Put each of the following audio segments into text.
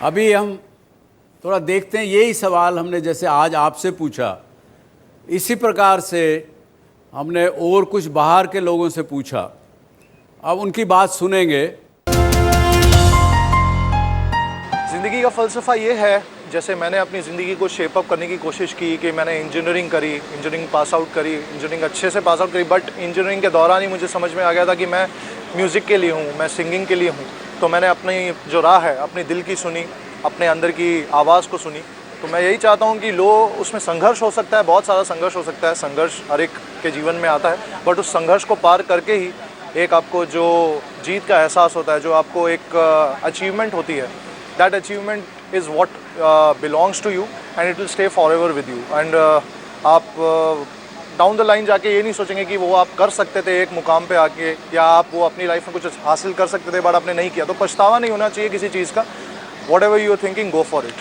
अभी हम थोड़ा देखते हैं, यही सवाल हमने जैसे आज आपसे पूछा, इसी प्रकार से हमने और कुछ बाहर के लोगों से पूछा। अब उनकी बात सुनेंगे। ज़िंदगी का फ़लसफ़ा ये है, जैसे मैंने अपनी ज़िंदगी को शेप अप करने की कोशिश की कि मैंने इंजीनियरिंग करी, इंजीनियरिंग पास आउट करी, इंजीनियरिंग अच्छे से पास आउट करी, बट इंजीनियरिंग के दौरान ही मुझे समझ में आ गया था कि मैं म्यूज़िक के लिए हूँ, मैं सिंगिंग के लिए हूँ। तो मैंने अपनी जो राह है, अपने दिल की सुनी, अपने अंदर की आवाज़ को सुनी। तो मैं यही चाहता हूँ कि उसमें संघर्ष हो सकता है, बहुत सारा संघर्ष हो सकता है, संघर्ष हर एक के जीवन में आता है, बट उस संघर्ष को पार करके ही एक आपको जो जीत का एहसास होता है, जो आपको एक अचीवमेंट होती है, that achievement is what belongs to you and it will stay forever with you. And आप डाउन द लाइन जाके ये नहीं सोचेंगे कि वो आप कर सकते थे एक मुकाम पे आके, या आप वो अपनी लाइफ में कुछ हासिल कर सकते थे बट आपने नहीं किया, तो पछतावा नहीं होना चाहिए किसी चीज़ का। Whatever you are thinking, go for it.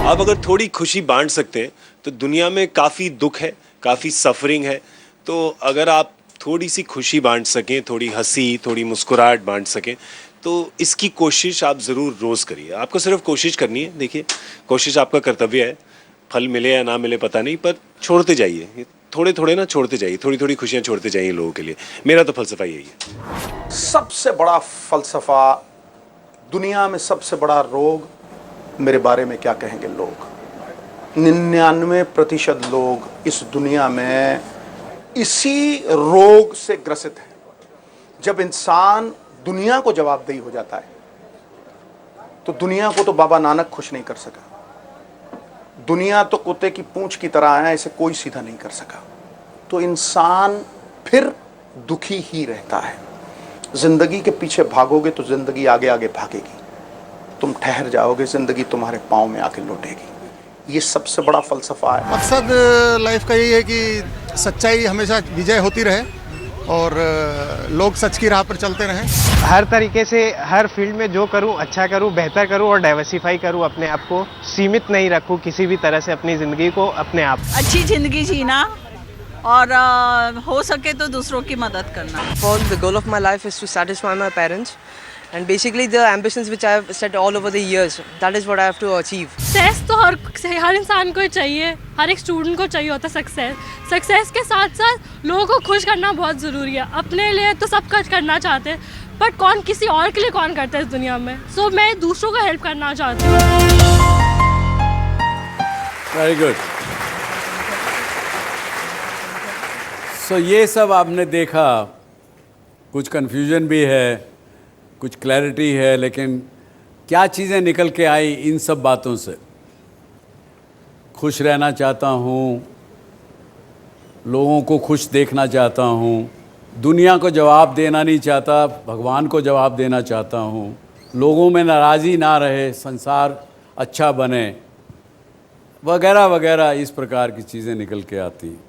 आप अगर थोड़ी खुशी बांट सकते हैं तो दुनिया में काफ़ी दुख है, काफ़ी सफरिंग है, तो अगर आप थोड़ी सी खुशी बांट सकें, थोड़ी हंसी, थोड़ी मुस्कुराहट बांट सकें, तो इसकी कोशिश आप ज़रूर रोज़ करिए। आपको सिर्फ कोशिश करनी है। देखिए, कोशिश आपका कर्तव्य है, फल मिले या ना मिले पता नहीं, पर छोड़ते जाइए, थोड़े थोड़े ना छोड़ते जाइए, थोड़ी थोड़ी खुशियाँ छोड़ते जाइए लोगों के लिए। मेरा तो फलसफा यही है। सबसे बड़ा फलसफा, दुनिया में सबसे बड़ा रोग, मेरे बारे में क्या कहेंगे लोग। 99% लोग इस दुनिया में इसी रोग से ग्रसित हैं। जब इंसान दुनिया को जवाबदेही हो जाता है, तो दुनिया को तो बाबा नानक खुश नहीं कर सका। दुनिया तो कुत्ते की पूंछ की तरह है, इसे कोई सीधा नहीं कर सका। तो इंसान फिर दुखी ही रहता है। जिंदगी के पीछे भागोगे तो जिंदगी आगे आगे भागेगी, तुम ठहर जाओगे, जिंदगी तुम्हारे पांव में आके लौटेगी। ये सबसे बड़ा फलसफा है। मकसद लाइफ का यही है कि सच्चाई हमेशा विजय होती रहे और लोग सच की राह पर चलते रहें। हर तरीके से हर फील्ड में जो करूं अच्छा करूं, बेहतर करूं और डाइवर्सिफाई करूं, अपने आप को सीमित नहीं रखूं किसी भी तरह से, अपनी ज़िंदगी को अपने आप अच्छी ज़िंदगी जीना और हो सके तो दूसरों की मदद करना। The goal of my life is to satisfy my parents and basically the ambitions which I have set all over the years, that is what I have to achieve. Success तो हर इंसान को चाहिए, हर एक स्टूडेंट को चाहिए होता है success के साथ साथ लोगों को खुश करना बहुत ज़रूरी है। अपने लिए तो सब कुछ करना चाहते हैं, बट कौन किसी और के लिए कौन करता है इस दुनिया में। सो मैं दूसरों को हेल्प करना चाहती हूँ। Very good. सो ये सब आपने देखा, कुछ कन्फ्यूजन भी है, कुछ क्लैरिटी है, लेकिन क्या चीज़ें निकल के आई इन सब बातों से। खुश रहना चाहता हूँ, लोगों को खुश देखना चाहता हूँ, दुनिया को जवाब देना नहीं चाहता, भगवान को जवाब देना चाहता हूँ, लोगों में नाराज़ी ना रहे, संसार अच्छा बने, वगैरह वगैरह, इस प्रकार की चीज़ें निकल के आती हैं।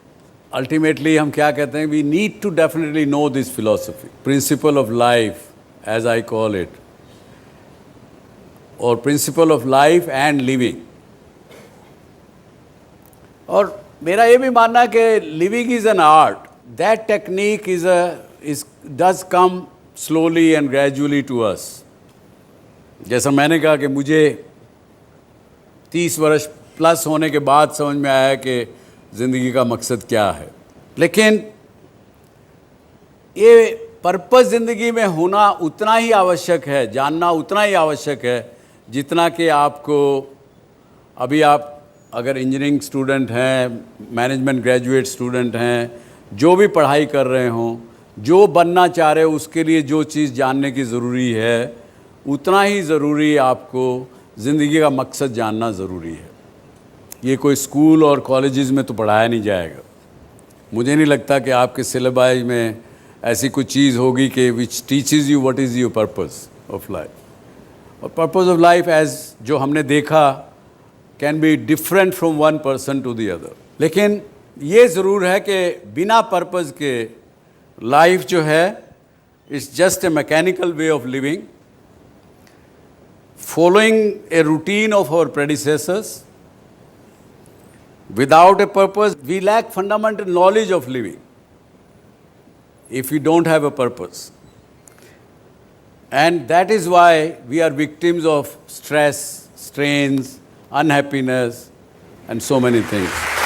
अल्टीमेटली हम क्या कहते हैं, we need to definitely know this philosophy, principle of life as I call it, or principle of life and living। और मेरा ये भी मानना है कि living is an art, that technique does come slowly and gradually to us। जैसा मैंने कहा कि मुझे 30 वर्ष प्लस होने के बाद समझ में आया कि ज़िंदगी का मकसद क्या है, लेकिन ये पर्पस ज़िंदगी में होना उतना ही आवश्यक है, जानना उतना ही आवश्यक है, जितना कि आपको अभी आप अगर इंजीनियरिंग स्टूडेंट हैं, मैनेजमेंट ग्रेजुएट स्टूडेंट हैं, जो भी पढ़ाई कर रहे हों, जो बनना चाह रहे हो, उसके लिए जो चीज़ जानने की ज़रूरी है, उतना ही ज़रूरी आपको ज़िंदगी का मकसद जानना ज़रूरी है। ये कोई स्कूल और कॉलेजेस में तो पढ़ाया नहीं जाएगा। मुझे नहीं लगता कि आपके सिलेबस में ऐसी कोई चीज़ होगी कि which teaches you what is your purpose of life. और पर्पस ऑफ लाइफ एज जो हमने देखा can be different from one person to the other. लेकिन ये ज़रूर है कि बिना पर्पस के लाइफ जो है it's just a mechanical way of living, following a routine of our predecessors. Without a purpose, we lack fundamental knowledge of living if we don't have a purpose. And that is why we are victims of stress strains, unhappiness, and so many things.